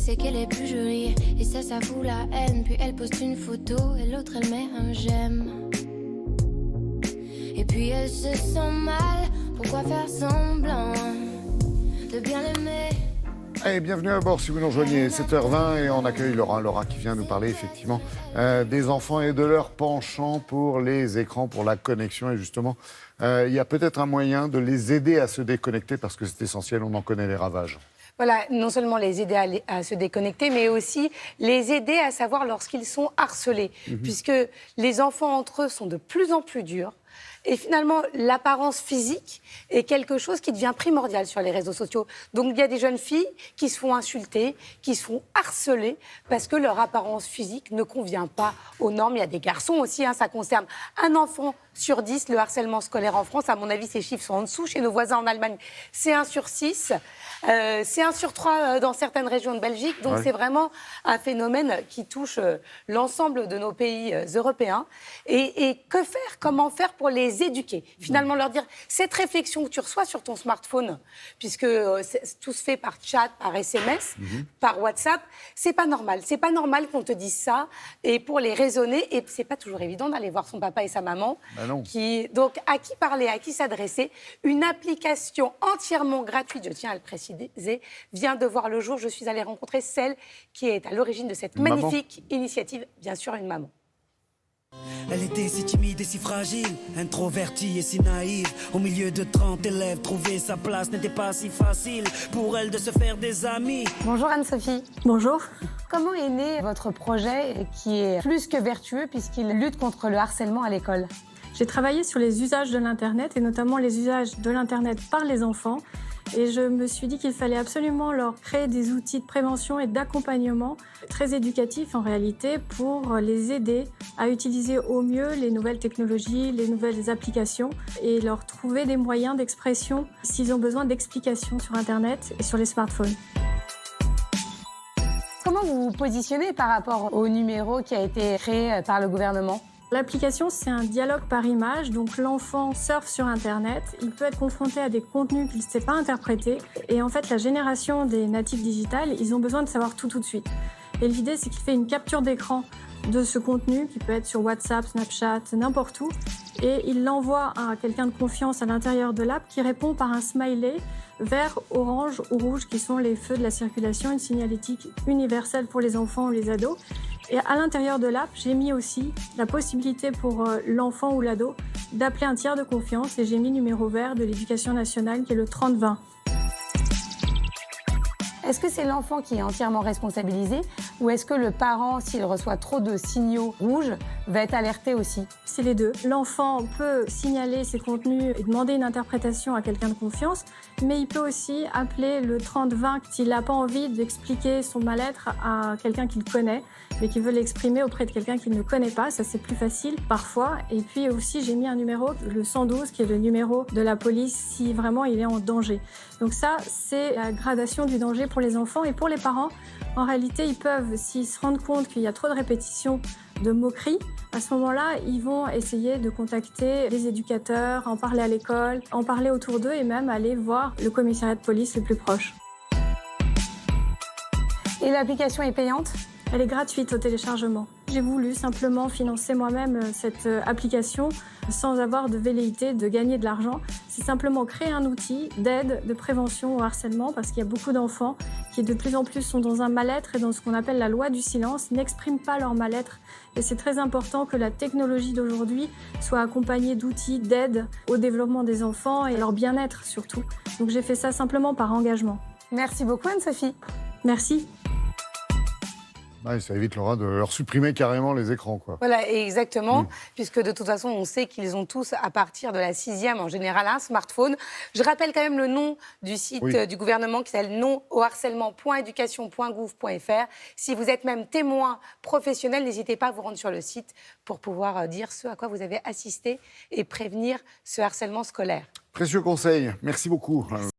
c'est qu'elle est plus jolie. Et ça fout la haine. Puis elle poste une photo et l'autre elle met un j'aime. Et puis elle se sent mal. Pourquoi faire semblant de bien l'aimer? Allez, bienvenue à bord si vous nous rejoignez, 7h20 et on accueille Laura. Laura qui vient nous parler effectivement des enfants et de leur penchant pour les écrans, pour la connexion. Et justement, il y a peut-être un moyen de les aider à se déconnecter parce que c'est essentiel, on en connaît les ravages. Voilà, non seulement les aider à se déconnecter, mais aussi les aider à savoir lorsqu'ils sont harcelés. Puisque les enfants entre eux sont de plus en plus durs. Et finalement, l'apparence physique est quelque chose qui devient primordial sur les réseaux sociaux. Donc, il y a des jeunes filles qui se font insulter, qui se font harceler parce que leur apparence physique ne convient pas aux normes. Il y a des garçons aussi, ça concerne un enfant sur 10, le harcèlement scolaire en France. À mon avis, ces chiffres sont en dessous. Chez nos voisins en Allemagne, c'est 1 sur 6. C'est 1 sur 3 dans certaines régions de Belgique. Donc, c'est vraiment un phénomène qui touche l'ensemble de nos pays européens. Et que faire? Comment faire pour les éduquer? Finalement, leur dire, cette réflexion que tu reçois sur ton smartphone, puisque tout se fait par chat, par SMS, par WhatsApp, c'est pas normal. C'est pas normal qu'on te dise ça. Et pour les raisonner, et c'est pas toujours évident d'aller voir son papa et sa maman. Donc, à qui parler, à qui s'adresser? Une application entièrement gratuite, je tiens à le préciser, vient de voir le jour. Je suis allée rencontrer celle qui est à l'origine de cette magnifique initiative, bien sûr une maman. Elle était si timide et si fragile, introvertie et si naïve. Au milieu de 30 élèves, trouver sa place n'était pas si facile pour elle de se faire des amis. Bonjour Anne-Sophie. Bonjour. Comment est né votre projet qui est plus que vertueux puisqu'il lutte contre le harcèlement à l'école? J'ai travaillé sur les usages de l'Internet et notamment les usages de l'Internet par les enfants. Et je me suis dit qu'il fallait absolument leur créer des outils de prévention et d'accompagnement très éducatifs en réalité pour les aider à utiliser au mieux les nouvelles technologies, les nouvelles applications et leur trouver des moyens d'expression s'ils ont besoin d'explications sur Internet et sur les smartphones. Comment vous vous positionnez par rapport au numéro qui a été créé par le gouvernement ? L'application, c'est un dialogue par image, donc l'enfant surfe sur Internet, il peut être confronté à des contenus qu'il ne sait pas interpréter, et en fait, la génération des natifs digitales, ils ont besoin de savoir tout de suite. Et l'idée, c'est qu'il fait une capture d'écran de ce contenu, qui peut être sur WhatsApp, Snapchat, n'importe où, et il l'envoie à quelqu'un de confiance à l'intérieur de l'app qui répond par un smiley vert, orange ou rouge, qui sont les feux de la circulation, une signalétique universelle pour les enfants ou les ados. Et à l'intérieur de l'app, j'ai mis aussi la possibilité pour l'enfant ou l'ado d'appeler un tiers de confiance et j'ai mis le numéro vert de l'Éducation nationale qui est le 3020. Est-ce que c'est l'enfant qui est entièrement responsabilisé ou est-ce que le parent, s'il reçoit trop de signaux rouges, va être alerté aussi? C'est les deux. L'enfant peut signaler ses contenus et demander une interprétation à quelqu'un de confiance, mais il peut aussi appeler le 3020 s'il n'a pas envie d'expliquer son mal-être à quelqu'un qu'il connaît, mais qui veut l'exprimer auprès de quelqu'un qu'il ne connaît pas. Ça, c'est plus facile parfois. Et puis aussi, j'ai mis un numéro, le 112, qui est le numéro de la police si vraiment il est en danger. Donc ça, c'est la gradation du danger pour les enfants. Et pour les parents, en réalité, ils peuvent, s'ils se rendent compte qu'il y a trop de répétitions de moqueries, à ce moment-là, ils vont essayer de contacter les éducateurs, en parler à l'école, en parler autour d'eux et même aller voir le commissariat de police le plus proche. Et l'application est payante ? Elle est gratuite au téléchargement. J'ai voulu simplement financer moi-même cette application sans avoir de velléité de gagner de l'argent. C'est simplement créer un outil d'aide, de prévention au harcèlement parce qu'il y a beaucoup d'enfants qui de plus en plus sont dans un mal-être et dans ce qu'on appelle la loi du silence, n'expriment pas leur mal-être. Et c'est très important que la technologie d'aujourd'hui soit accompagnée d'outils d'aide au développement des enfants et à leur bien-être surtout. Donc j'ai fait ça simplement par engagement. Merci beaucoup Anne-Sophie. Merci. Ouais, ça évite, Laura, de leur supprimer carrément les écrans, quoi. Voilà, exactement, puisque de toute façon, on sait qu'ils ont tous, à partir de la 6e, en général, un smartphone. Je rappelle quand même le nom du site du gouvernement qui s'appelle non-au-harcèlement.education.gouv.fr. Si vous êtes même témoin professionnel, n'hésitez pas à vous rendre sur le site pour pouvoir dire ce à quoi vous avez assisté et prévenir ce harcèlement scolaire. Précieux conseil, merci beaucoup.